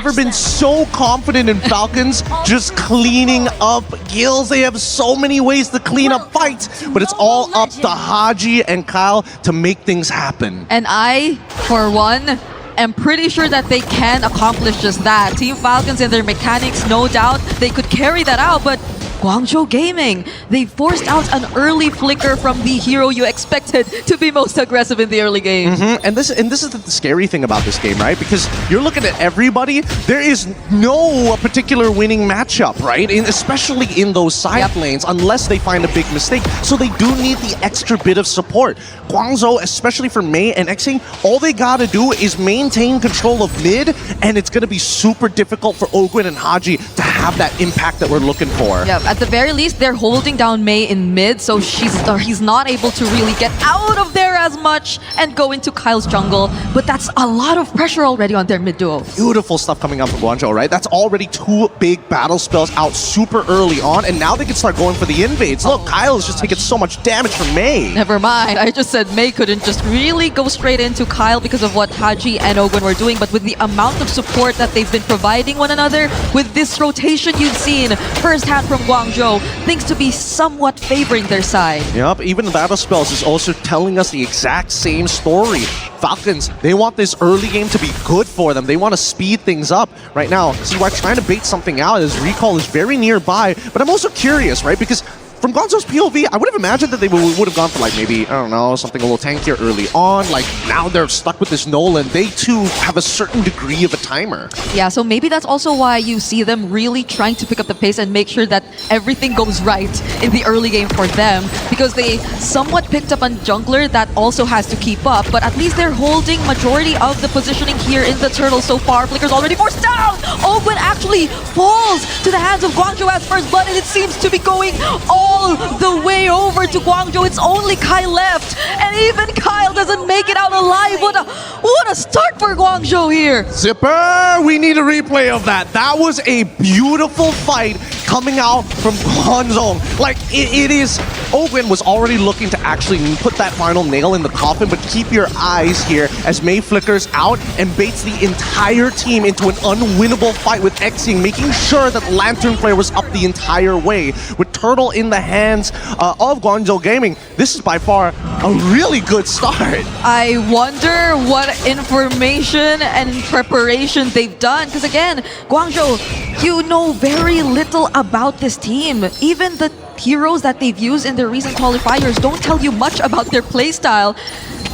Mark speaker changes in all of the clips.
Speaker 1: Never been so confident in Falcons just cleaning up kills. They have so many ways to clean up fights, but it's all up to Haji and Kyle to make things happen.
Speaker 2: And I, for one, am pretty sure that they can accomplish just that. Team Falcons and their mechanics, no doubt, they could carry that out, but GUANGZHOU Gaming, they forced out an early flicker from the hero you expected to be most aggressive in the early game.
Speaker 1: And this is the scary thing about this game, right? Because you're looking at everybody, there is no particular winning matchup, right? Especially in those side lanes, unless they find a big mistake. So they do need the extra bit of support. GUANGZHOU, especially for Mei and Xing, all they gotta do is maintain control of mid, and it's gonna be super difficult for Ogwin and Haji to have that impact that we're looking for.
Speaker 2: Yeah, at the very least, they're holding down Mei in mid, so he's not able to really get out of there as much and go into Kyle's jungle. But that's a lot of pressure already on their mid duo.
Speaker 1: Beautiful stuff coming out from GUANGZHOU, right? That's already 2 big battle spells out super early on, and now they can start going for the invades. Look, Kyle is just taking so much damage from Mei.
Speaker 2: Never mind, I just said Mei couldn't just really go straight into Kyle because of what Haji and Ogwin were doing, but with the amount of support that they've been providing one another, with this rotation you've seen firsthand from GUANGZHOU, things to be somewhat favoring their side.
Speaker 1: Yep, even the battle spells is also telling us the exact same story. Falcons, they want this early game to be good for them. They want to speed things up right now. See, we're trying to bait something out as recall is very nearby, but I'm also curious, right? Because from GUANGZHOU's POV, I would have imagined that they would have gone for like maybe, I don't know, something a little tankier early on. Like now they're stuck with this Nolan. They too have a certain degree of a timer.
Speaker 2: Yeah, so maybe that's also why you see them really trying to pick up the pace and make sure that everything goes right in the early game for them, because they somewhat picked up on jungler that also has to keep up, but at least they're holding majority of the positioning here in the turtle so far. Flicker's already forced down! Ogwin actually falls to the hands of GUANGZHOU as first blood, and it seems to be going all the way over to GUANGZHOU. It's only Kyle left, and even Kyle doesn't make it out alive. What a start for GUANGZHOU here.
Speaker 1: Zipper, we need a replay of that. That was a beautiful fight coming out from GUANGZHOU. Like, it is... Ogwin was already looking to actually put that final nail in the coffin, but keep your eyes here as Mei flickers out and baits the entire team into an unwinnable fight with Xing, making sure that Lantern Flare was up the entire way. With Turtle in the hands of GUANGZHOU Gaming, this is by far a really good start.
Speaker 2: I wonder what information and preparation they've done, because again, GUANGZHOU, you know very little about this team. Even the heroes that they've used in their recent qualifiers don't tell you much about their playstyle.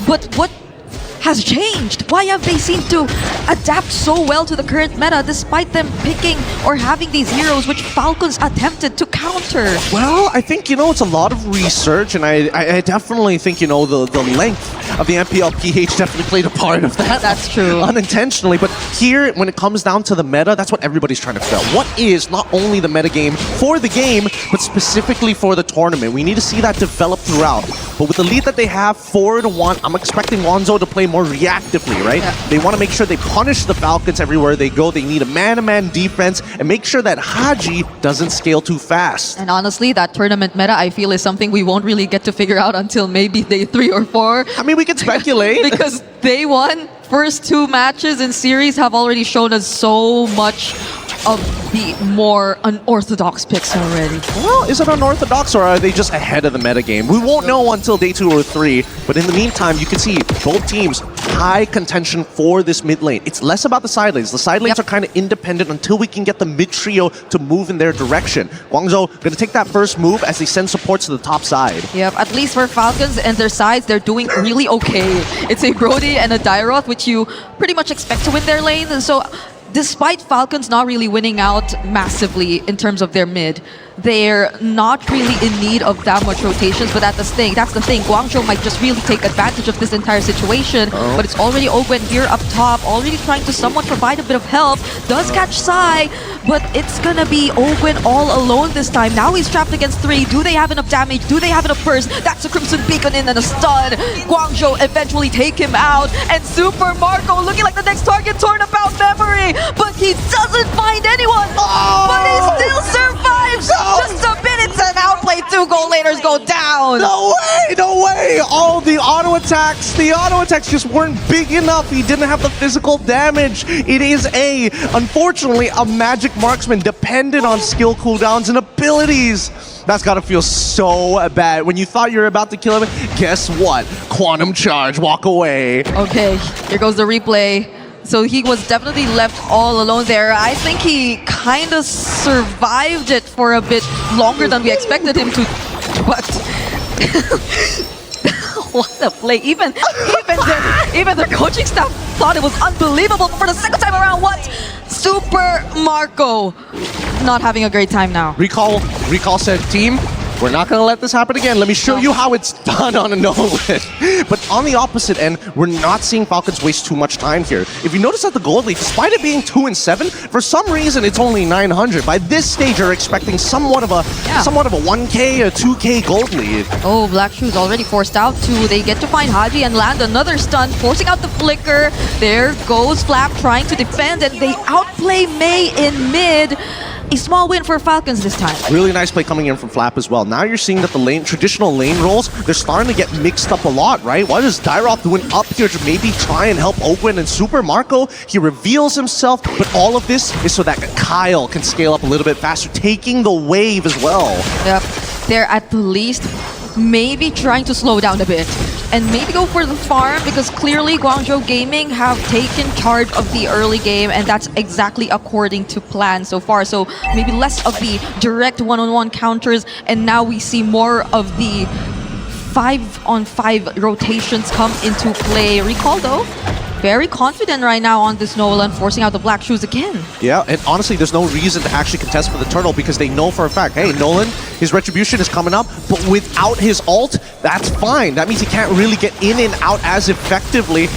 Speaker 2: But what has changed? Why have they seemed to adapt so well to the current meta despite them picking or having these heroes which Falcons attempted to counter?
Speaker 1: Well, I think, you know, it's a lot of research, and I definitely think, you know, the length of the MPL-PH definitely played a part of that.
Speaker 2: That's true.
Speaker 1: Unintentionally, but here, when it comes down to the meta, that's what everybody's trying to figure out. What is not only the meta game for the game, but specifically for the tournament? We need to see that develop throughout. But with the lead that they have, 4-1, I'm expecting GUANGZHOU to play more reactively, right? Yeah. They want to make sure they punish the Falcons everywhere they go. They need a man-to-man defense and make sure that Haji doesn't scale too fast.
Speaker 2: And honestly, that tournament meta, I feel, is something we won't really get to figure out until maybe day 3 or 4.
Speaker 1: I mean, we can speculate.
Speaker 2: Because day 1, first 2 matches in series have already shown us so much of the more unorthodox picks already.
Speaker 1: Well, is it unorthodox or are they just ahead of the metagame? We won't know until day 2 or 3, but in the meantime, you can see both teams high contention for this mid lane. It's less about the side lanes. The side lanes are kind of independent until we can get the mid trio to move in their direction. GUANGZHOU going to take that first move as they send supports to the top side.
Speaker 2: Yep, at least for Falcons and their sides, they're doing really okay. It's a Brody and a Dairoth, which you pretty much expect to win their lane, and so despite Falcons not really winning out massively in terms of their mid, they're not really in need of that much rotations, but that's the thing. GUANGZHOU might just really take advantage of this entire situation, but it's already Ogwin here up top, already trying to somewhat provide a bit of help. Does catch Sai, but it's gonna be Ogwin all alone this time. Now he's trapped against 3. Do they have enough damage? Do they have enough burst? That's a Crimson Beacon in and a stun. GUANGZHOU eventually take him out, and Super Marco looking like the next target Turnabout Memory, but he doesn't find anyone, but he still survives. Just a bit, it's an outplay. 2 goal laters go down.
Speaker 1: No way, no way. All the auto attack attacks. The auto attacks just weren't big enough. He didn't have the physical damage. It is unfortunately, a magic marksman dependent on skill cooldowns and abilities. That's gotta feel so bad. When you thought you were about to kill him, guess what? Quantum charge, walk away.
Speaker 2: Okay, here goes the replay. So he was definitely left all alone there. I think he kind of survived it for a bit longer than we expected him to, but what a play. Even the coaching staff thought it was unbelievable. For the second time around, what? Super Marco not having a great time now.
Speaker 1: Recall said, team, we're not going to let this happen again. Let me show you how it's done on a Nolan. But on the opposite end, we're not seeing Falcons waste too much time here. If you notice at the gold lead, despite it being 2-7, for some reason it's only 900. By this stage, you're expecting somewhat of a 1K, a 2K gold lead.
Speaker 2: Oh, Black Shoes already forced out too. They get to find Haji and land another stun, forcing out the flicker. There goes Flap trying to defend, and they outplay Mei in mid. A small win for Falcons this time.
Speaker 1: Really nice play coming in from Flap as well. Now you're seeing that the traditional lane roles, they're starting to get mixed up a lot, right? What is Dairoth doing up here to maybe try and help Ogwen and Super Marco? He reveals himself, but all of this is so that Kyle can scale up a little bit faster, taking the wave as well.
Speaker 2: Yep, they're at the least maybe trying to slow down a bit and maybe go for the farm, because clearly Guangzhou Gaming have taken charge of the early game, and that's exactly according to plan so far. So maybe less of the direct one-on-one counters, and now we see more of the 5-on-5 rotations come into play. Recall though, very confident right now on this Nolan, forcing out the Black Shoes again.
Speaker 1: Yeah, and honestly, there's no reason to actually contest for the turtle, because they know for a fact, hey, Nolan, his retribution is coming up, but without his ult, that's fine. That means he can't really get in and out as effectively.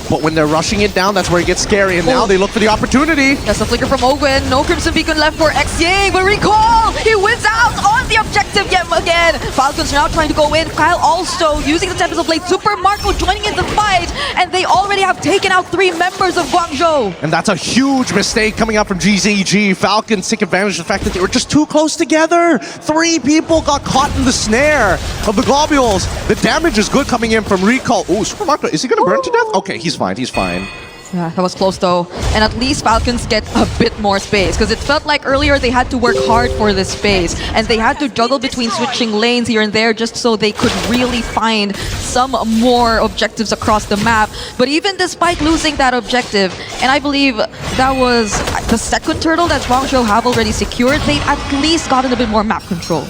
Speaker 1: But when they're rushing it down, that's where it gets scary, and now they look for the opportunity.
Speaker 2: That's a flicker from Ogwen. No Crimson Beacon left for XYang, but Recall! He wins out on the objective yet again. Falcons are now trying to go in. Kyle also using the Tempest of Blade. Super Marco joining in the fight, and they already have taken out 3 members of Guangzhou.
Speaker 1: And that's a huge mistake coming out from GZG. Falcons take advantage of the fact that they were just too close together. 3 people got caught in the snare of the globules. The damage is good coming in from Recall. Oh, Super Marco, is he going to burn to death? Okay, he's fine, he's fine.
Speaker 2: Yeah, that was close though. And at least Falcons get a bit more space, because it felt like earlier they had to work hard for this space, and they had to juggle between switching lanes here and there just so they could really find some more objectives across the map. But even despite losing that objective, and I believe that was the second turtle that Guangzhou have already secured, they've at least gotten a bit more map control.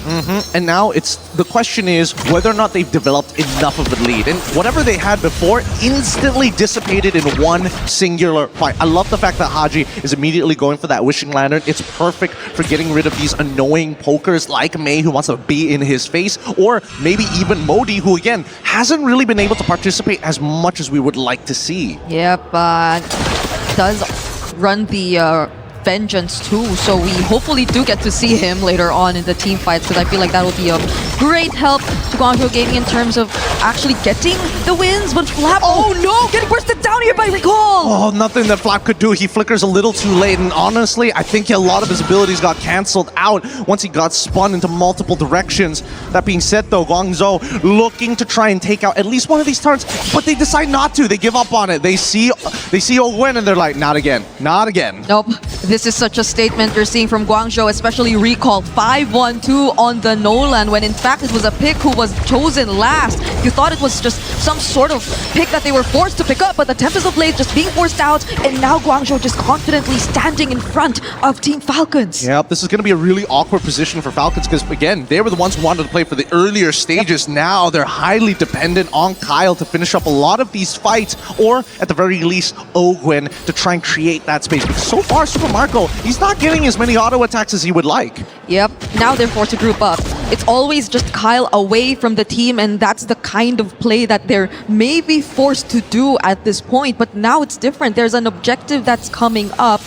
Speaker 1: And now the question is whether or not they've developed enough of a lead. And whatever they had before instantly dissipated in one singular fight. I love the fact that Haji is immediately going for that Wishing Lantern. It's perfect for getting rid of these annoying pokers like Mei, who wants to be in his face, or maybe even Modi, who again hasn't really been able to participate as much as we would like to see.
Speaker 2: Yep, does run the Vengeance too, so we hopefully do get to see him later on in the team fights, because I feel like that will be a great help to Guangzhou Gaming in terms of actually getting the wins. But Flap, oh no, getting bursted down here by Recall!
Speaker 1: Oh, nothing that Flap could do. He flickers a little too late, and honestly, I think a lot of his abilities got cancelled out once he got spun into multiple directions. That being said though, Guangzhou looking to try and take out at least one of these turrets, but they decide not to. They give up on it. They see Ogwen and they're like, not again, not again.
Speaker 2: Nope. This is such a statement you're seeing from Guangzhou, especially Recall 5-1-2 on the Nolan, when in fact it was a pick who was chosen last. You thought it was just some sort of pick that they were forced to pick up, but the Tempest of Blade just being forced out, and now Guangzhou just confidently standing in front of Team Falcons.
Speaker 1: Yep, this is going to be a really awkward position for Falcons, because again, they were the ones who wanted to play for the earlier stages. Now they're highly dependent on Kyle to finish up a lot of these fights, or at the very least, Ogwen to try and create that space. Because so far, Super Marco, he's not getting as many auto attacks as he would like.
Speaker 2: Yep, now they're forced to group up. It's always just Kyle away from the team, and that's the kind of play that they're maybe forced to do at this point. But now it's different. There's an objective that's coming up.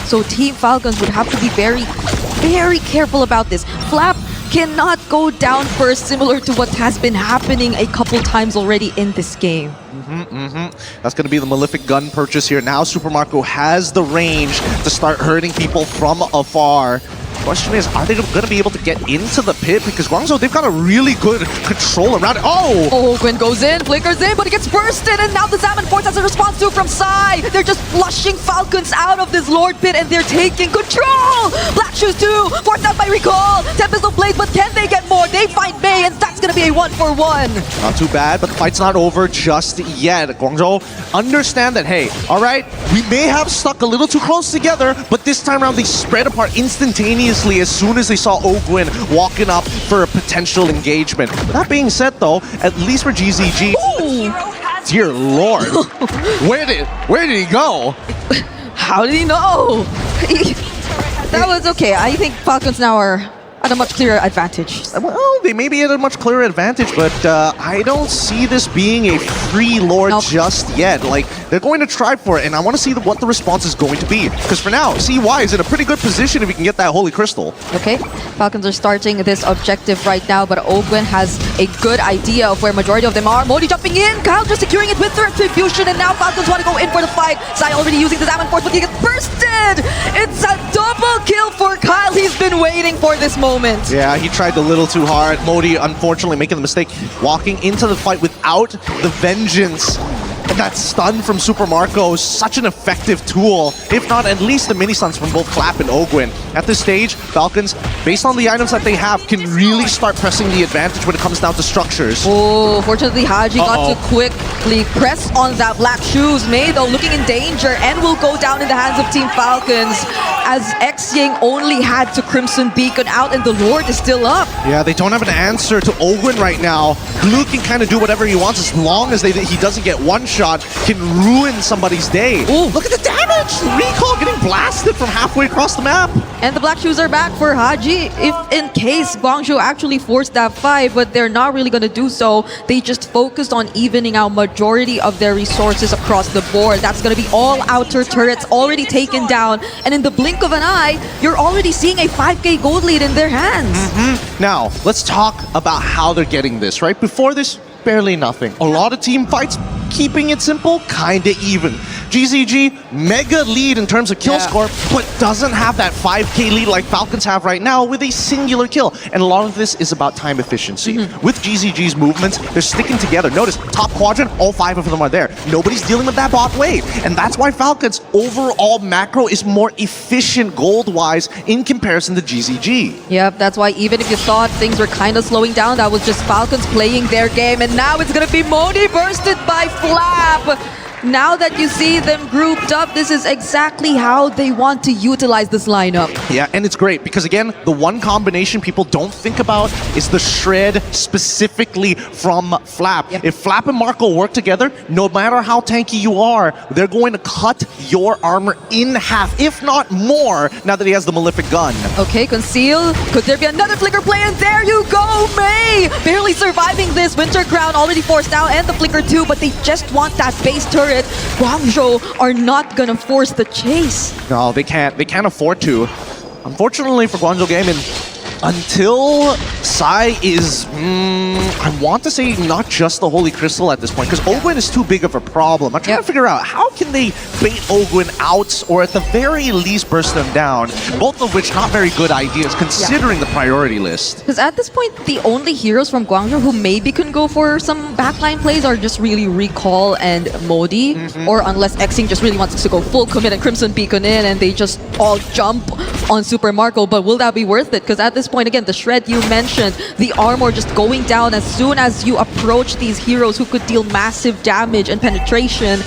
Speaker 2: So Team Falcons would have to be very, very careful about this. Flap cannot go down first, similar to what has been happening a couple times already in this game.
Speaker 1: That's going to be the Malefic gun purchase here. Now Super Marco has the range to start hurting people from afar. question is, are they going to be able to get into the pit? Because GUANGZHOU, they've got a really good control around it. Oh!
Speaker 2: Oh, Gwen goes in, flickers in, but it gets bursted, and now the Salmon Force has a response to from Psy. They're just flushing Falcons out of this Lord pit, and they're taking control. Black Shoes 2, forced out by Recall. Tempest of Blades, but can they get more? They find May, and that's going to be a 1-for-1.
Speaker 1: Not too bad, but the fight's not over just yet. GUANGZHOU understand that, hey, all right, we may have stuck a little too close together, but this time around they spread apart instantaneously as soon as they saw Ogwin walking up for a potential engagement. With that being said, though, at least for GZG,
Speaker 2: Ooh.
Speaker 1: dear lord, where did he go?
Speaker 2: How did he know? That was okay. I think Falcons now are at a much clearer advantage.
Speaker 1: Well, they may be at a much clearer advantage, but I don't see this being a free Lord just yet. Like, they're going to try for it, and I want to see what the response is going to be. Because for now, CY is in a pretty good position if he can get that Holy Crystal.
Speaker 2: Okay, Falcons are starting this objective right now, but Ogwin has a good idea of where majority of them are. Modi jumping in, Kyle just securing it with their Retribution, and now Falcons want to go in for the fight. Sai already using the Salmon Force, but he gets bursted! It's a double kill for Kyle. He's been waiting for this moment.
Speaker 1: Yeah, he tried a little too hard. Modi, unfortunately, making the mistake walking into the fight without the vengeance. And that stun from Super Marco is such an effective tool, if not at least the mini stuns from both Flap and Ogwin. At this stage, Falcons, based on the items that they have, can really start pressing the advantage when it comes down to structures.
Speaker 2: Oh, fortunately Haji got to quickly press on that Black Shoes. May, though, looking in danger and will go down in the hands of Team Falcons, as Xying only had to Crimson Beacon out and the Lord is still up.
Speaker 1: Yeah, they don't have an answer to Ogwin right now. Blue can kind of do whatever he wants as long as he doesn't get one shot, can ruin somebody's day.
Speaker 2: Ooh.
Speaker 1: Look at the damage! Recall getting blasted from halfway across the map.
Speaker 2: And the Black Shoes are back for Haji if in case GUANGZHOU actually forced that fight, but they're not really going to do so. They just focused on evening out majority of their resources across the board. That's going to be all outer turrets already taken down, and in the blink of an eye, you're already seeing a 5k gold lead in their hands.
Speaker 1: Now, let's talk about how they're getting this, right? Before this, barely nothing. A lot of team fights, keeping it simple, kinda even. GZG, mega lead in terms of kill score, but doesn't have that 5k lead like Falcons have right now with a singular kill. And a lot of this is about time efficiency. With GZG's movements, they're sticking together. Notice, top quadrant, all 5 of them are there. Nobody's dealing with that bot wave. And that's why Falcons' overall macro is more efficient gold-wise in comparison to GZG.
Speaker 2: Yep, that's why even if you thought things were kind of slowing down, that was just Falcons playing their game. And now it's going to be Modi bursted by Flap. Now that you see them grouped up, this is exactly how they want to utilize this lineup.
Speaker 1: Yeah, and it's great because, again, the one combination people don't think about is the shred specifically from Flap. If Flap and Marco work together, no matter how tanky you are, they're going to cut your armor in half, if not more, now that he has the Malefic gun.
Speaker 2: Okay, Conceal. Could there be another flicker play? And there you go, May! Barely surviving this. Winter Crown already forced out, and the flicker too, but they just want that base turret. GUANGZHOU are not gonna force the chase.
Speaker 1: No, they can't. They can't afford to. Unfortunately for GUANGZHOU Gaming, until Psy is, I want to say not just the Holy Crystal at this point, because Ogwin is too big of a problem. I'm trying to figure out how can they bait Ogwin out, or at the very least burst them down, both of which not very good ideas considering the priority list.
Speaker 2: Because at this point, the only heroes from GUANGZHOU who maybe can go for some backline plays are just really Recall and Modi, or unless Xing just really wants to go full commit and Crimson Beacon in and they just all jump on Super Marco, but will that be worth it? Because at this point, again, the shred you mentioned, the armor just going down as soon as you approach these heroes who could deal massive damage and penetration.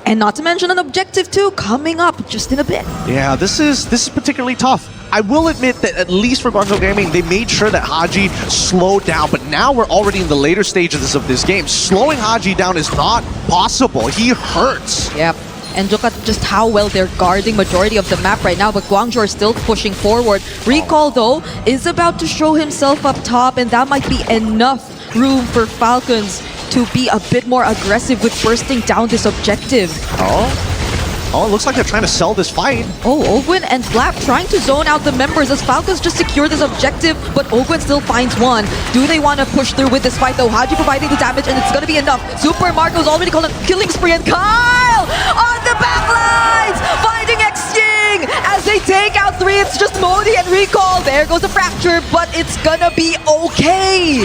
Speaker 2: And not to mention an objective too coming up just in a bit.
Speaker 1: Yeah, this is particularly tough. I will admit that at least for GUANGZHOU Gaming, they made sure that Haji slowed down, but now we're already in the later stages of this game. Slowing Haji down is not possible. He hurts.
Speaker 2: Yep. And look at just how well they're guarding majority of the map right now, but GUANGZHOU are still pushing forward. Recall, though, is about to show himself up top, and that might be enough room for Falcons to be a bit more aggressive with bursting down this objective.
Speaker 1: Oh, it looks like they're trying to sell this fight.
Speaker 2: Oh, Ogwin and Flap trying to zone out the members as Falcons just secure this objective, but Ogwin still finds one. Do they want to push through with this fight, though? Haji providing the damage, and it's going to be enough. Super Marco's already called a killing spree, and Kyle on the back lines, finding Xing as they take out 3. It's just on Modi and Recall. There goes the fracture, but it's gonna be okay.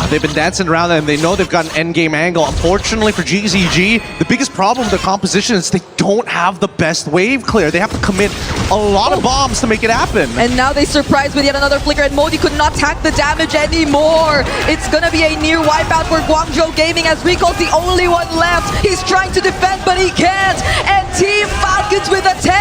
Speaker 1: They've been dancing around and they know they've got an endgame angle. Unfortunately for GZG, the biggest problem with their composition is they don't have the best wave clear. They have to commit a lot of bombs to make it happen.
Speaker 2: And now they surprised with yet another flicker, and Modi could not tank the damage anymore. It's gonna be a near wipeout for Guangzhou Gaming as Recall's the only one left. He's trying to defend, but he can't. And Team Falcons with a 10